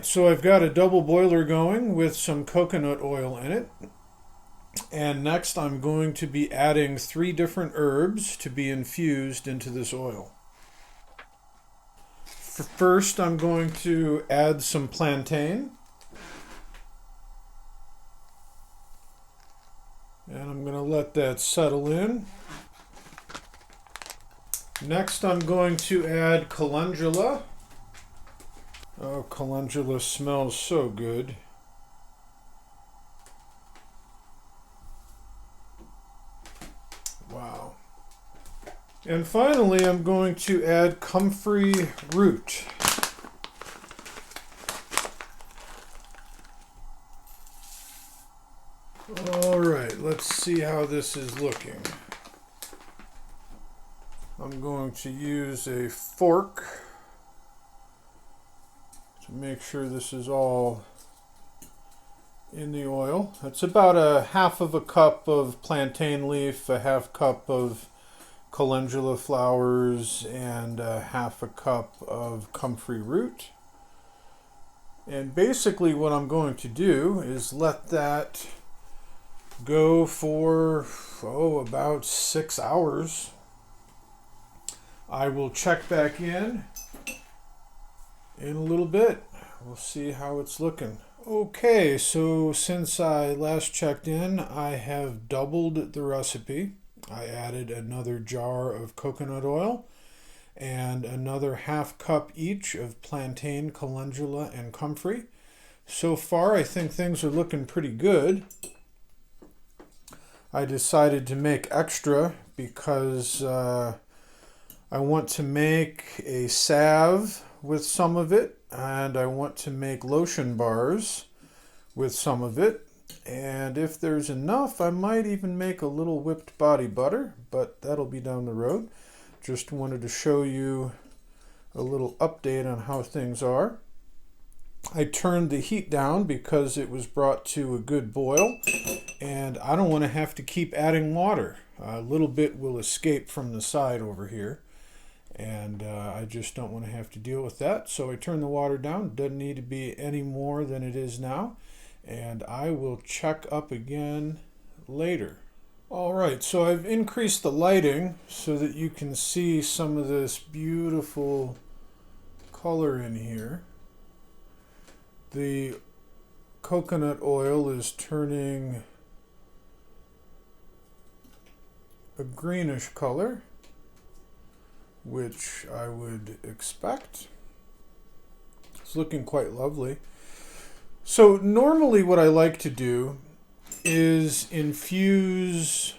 right, so I've got a double boiler going with some coconut oil in it. And next I'm going to be adding 3 different herbs to be infused into this oil. First, I'm going to add some plantain. And I'm going to let that settle in. Next, I'm going to add calendula. Oh, calendula smells so good. Wow. And finally, I'm going to add comfrey root. All right, let's see how this is looking. I'm going to use a fork to make sure this is all in the oil. It's about a half of a cup of plantain leaf, a half cup of calendula flowers, and a half a cup of comfrey root. And basically what I'm going to do is let that go for about 6 hours. I will check back in a little bit. We'll see how it's looking. Okay, so since I last checked in, I have doubled the recipe. I added another jar of coconut oil and another half cup each of plantain, calendula, and comfrey. So far, I think things are looking pretty good. I decided to make extra because I want to make a salve with some of it, and I want to make lotion bars with some of it. And if there's enough, I might even make a little whipped body butter, but that'll be down the road. Just wanted to show you a little update on how things are. I turned the heat down because it was brought to a good boil, and I don't want to have to keep adding water. A little bit will escape from the side over here, and I just don't want to have to deal with that. So I turned the water down. It doesn't need to be any more than it is now, and I will check up again later. All right, so I've increased the lighting so that you can see some of this beautiful color in here. The coconut oil is turning a greenish color, which I would expect. It's looking quite lovely. So normally what I like to do is infuse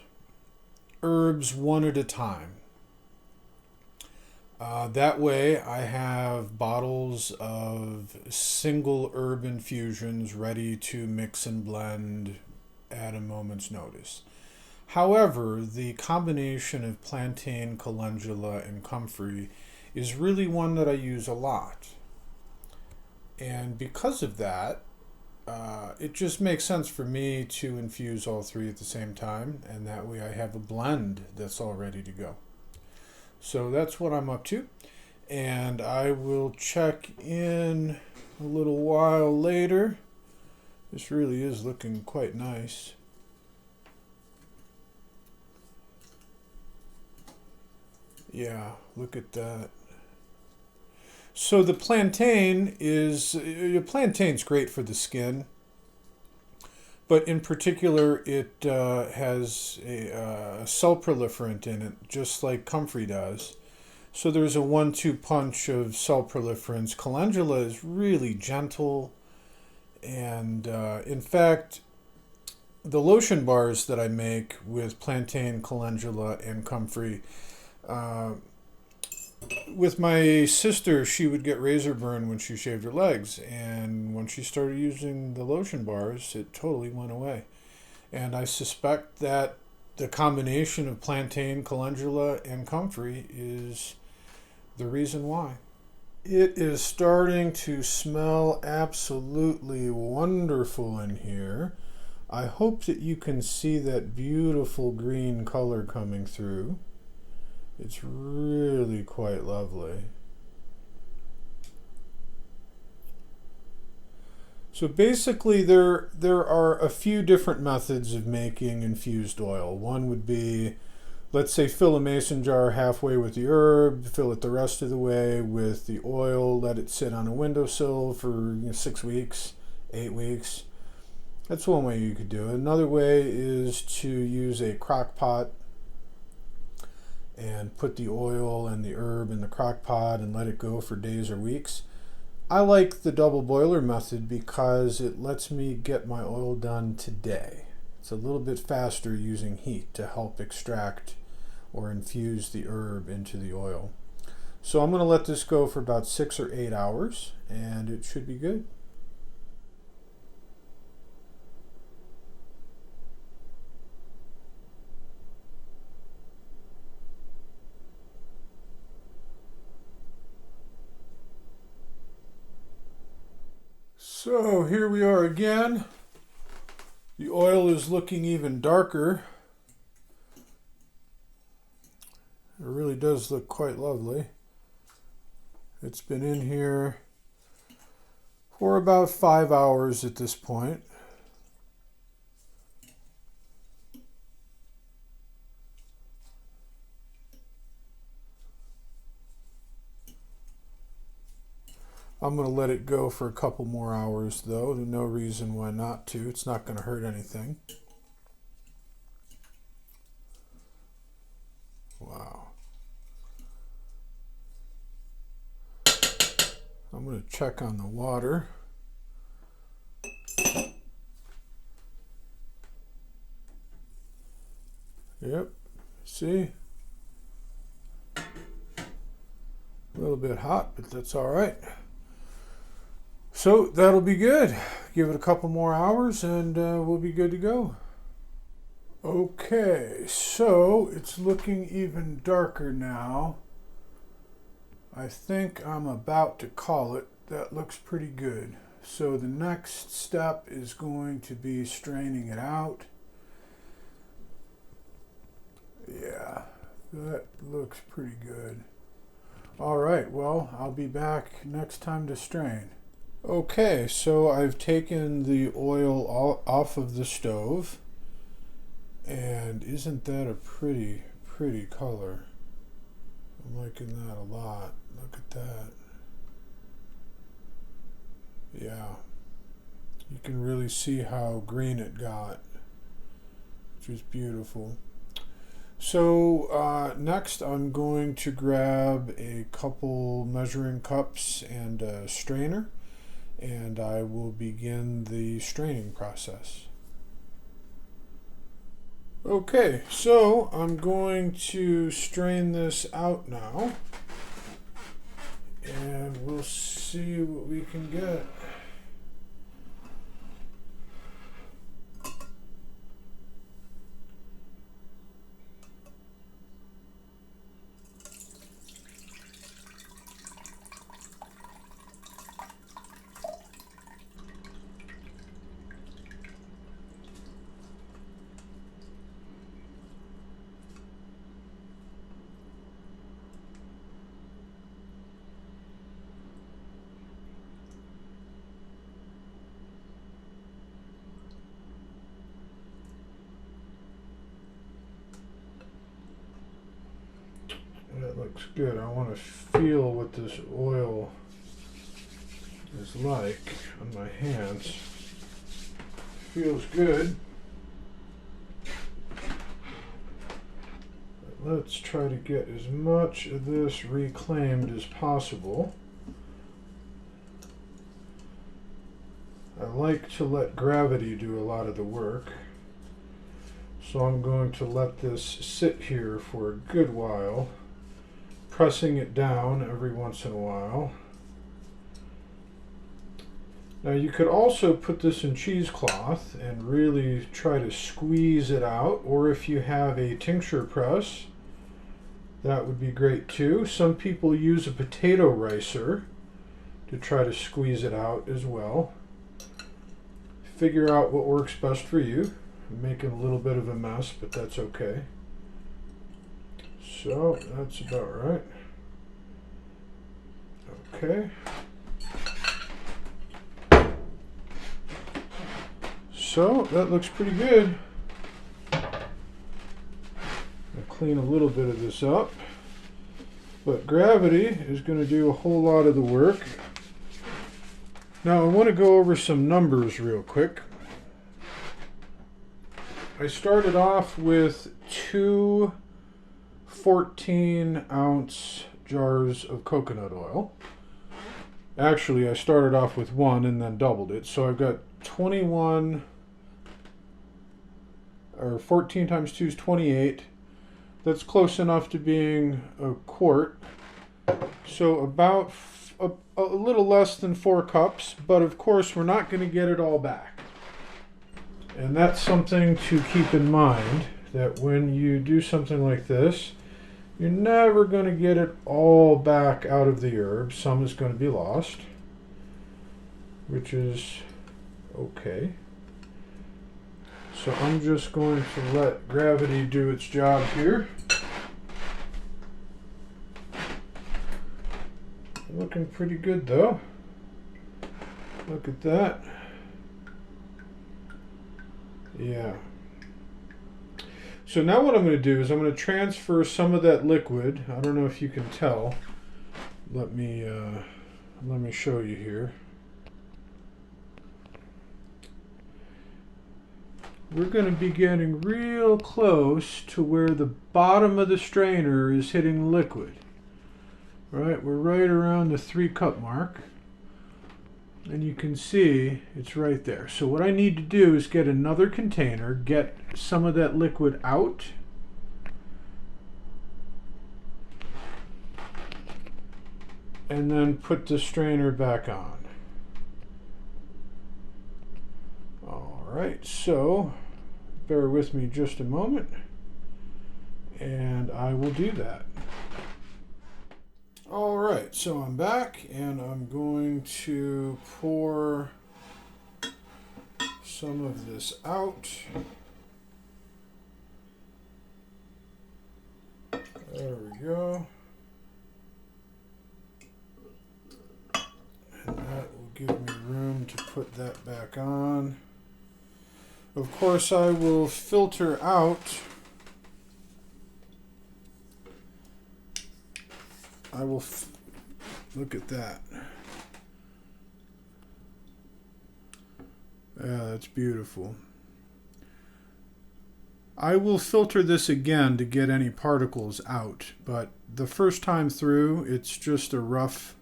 herbs one at a time. That way I have bottles of single herb infusions ready to mix and blend at a moment's notice. However, the combination of plantain, calendula, and comfrey is really one that I use a lot. And because of that, it just makes sense for me to infuse all 3 at the same time, and that way I have a blend that's all ready to go. So that's what I'm up to, and I will check in a little while later. This really is looking quite nice. Yeah, look at that. So the plantain's great for the skin, but in particular it has a cell proliferant in it, just like comfrey does. So there's a 1-2 punch of cell proliferants. Calendula is really gentle, and in fact, the lotion bars that I make with plantain, calendula, and comfrey, with my sister, she would get razor burn when she shaved her legs, and when she started using the lotion bars, it totally went away. And I suspect that the combination of plantain, calendula, and comfrey is the reason why. It is starting to smell absolutely wonderful in here. I hope that you can see that beautiful green color coming through. It's really quite lovely. So basically there are a few different methods of making infused oil. One would be, let's say, fill a mason jar halfway with the herb, fill it the rest of the way with the oil, let it sit on a windowsill for 6 weeks, 8 weeks. That's one way you could do it. Another way is to use a crock pot and put the oil and the herb in the crock pot and let it go for days or weeks. I like the double boiler method because it lets me get my oil done today. It's a little bit faster using heat to help extract or infuse the herb into the oil. So I'm going to let this go for about 6 or 8 hours and it should be good. So here we are again. The oil is looking even darker. It really does look quite lovely. It's been in here for about 5 hours at this point. I'm going to let it go for a couple more hours though. There's no reason why not to. It's not going to hurt anything. Wow. I'm going to check on the water. Yep. See? A little bit hot, but that's all right. So that'll be good. Give it a couple more hours and we'll be good to go. Okay, so it's looking even darker now. I think I'm about to call it. That looks pretty good. So the next step is going to be straining it out. Yeah, that looks pretty good. All right, well, I'll be back next time to strain. Okay, so I've taken the oil off of the stove, and isn't that a pretty color? I'm liking that a lot. Look at that. Yeah, you can really see how green it got, which is beautiful. So next I'm going to grab a couple measuring cups and a strainer, and I will begin the straining process. Okay, so I'm going to strain this out now, and we'll see what we can get. That looks good. I want to feel what this oil is like on my hands. Feels good. But let's try to get as much of this reclaimed as possible. I like to let gravity do a lot of the work. So I'm going to let this sit here for a good while, pressing it down every once in a while. Now you could also put this in cheesecloth and really try to squeeze it out, or if you have a tincture press, that would be great too. Some people use a potato ricer to try to squeeze it out as well. Figure out what works best for you. I'm making a little bit of a mess, but that's okay. So that's about right. Okay. So that looks pretty good. I'll clean a little bit of this up. But gravity is going to do a whole lot of the work. Now I want to go over some numbers real quick. I started off with 2 14-ounce jars of coconut oil. Actually, I started off with 1 and then doubled it. So I've got 21, or 14 times 2 is 28. That's close enough to being a quart. So about a little less than 4 cups, but of course we're not going to get it all back. And that's something to keep in mind, that when you do something like this, you're never going to get it all back out of the herb. Some is going to be lost, which is okay. So I'm just going to let gravity do its job here. Looking pretty good though. Look at that. Yeah. So now what I'm going to do is I'm going to transfer some of that liquid. I don't know if you can tell. Let me show you here. We're going to be getting real close to where the bottom of the strainer is hitting liquid. Right, we're right around the 3-cup mark. And you can see it's right there. So what I need to do is get another container, get some of that liquid out. And then put the strainer back on. All right, so bear with me just a moment and I will do that. All right, so I'm back and I'm going to pour some of this out. There we go. And that will give me room to put that back on. Of course, I will filter out. Look at that. Yeah, that's beautiful. I will filter this again to get any particles out, but the first time through, it's just a rough,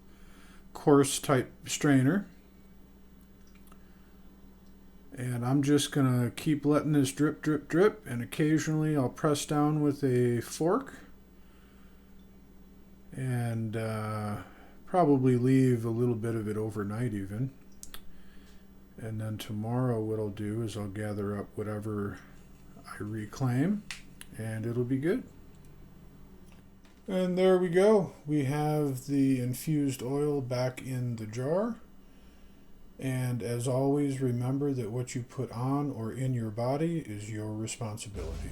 coarse type strainer. And I'm just gonna keep letting this drip, drip, drip, and occasionally I'll press down with a fork. And probably leave a little bit of it overnight even. And then tomorrow what I'll do is I'll gather up whatever I reclaim and it'll be good. And there we go. We have the infused oil back in the jar. And as always, remember that what you put on or in your body is your responsibility.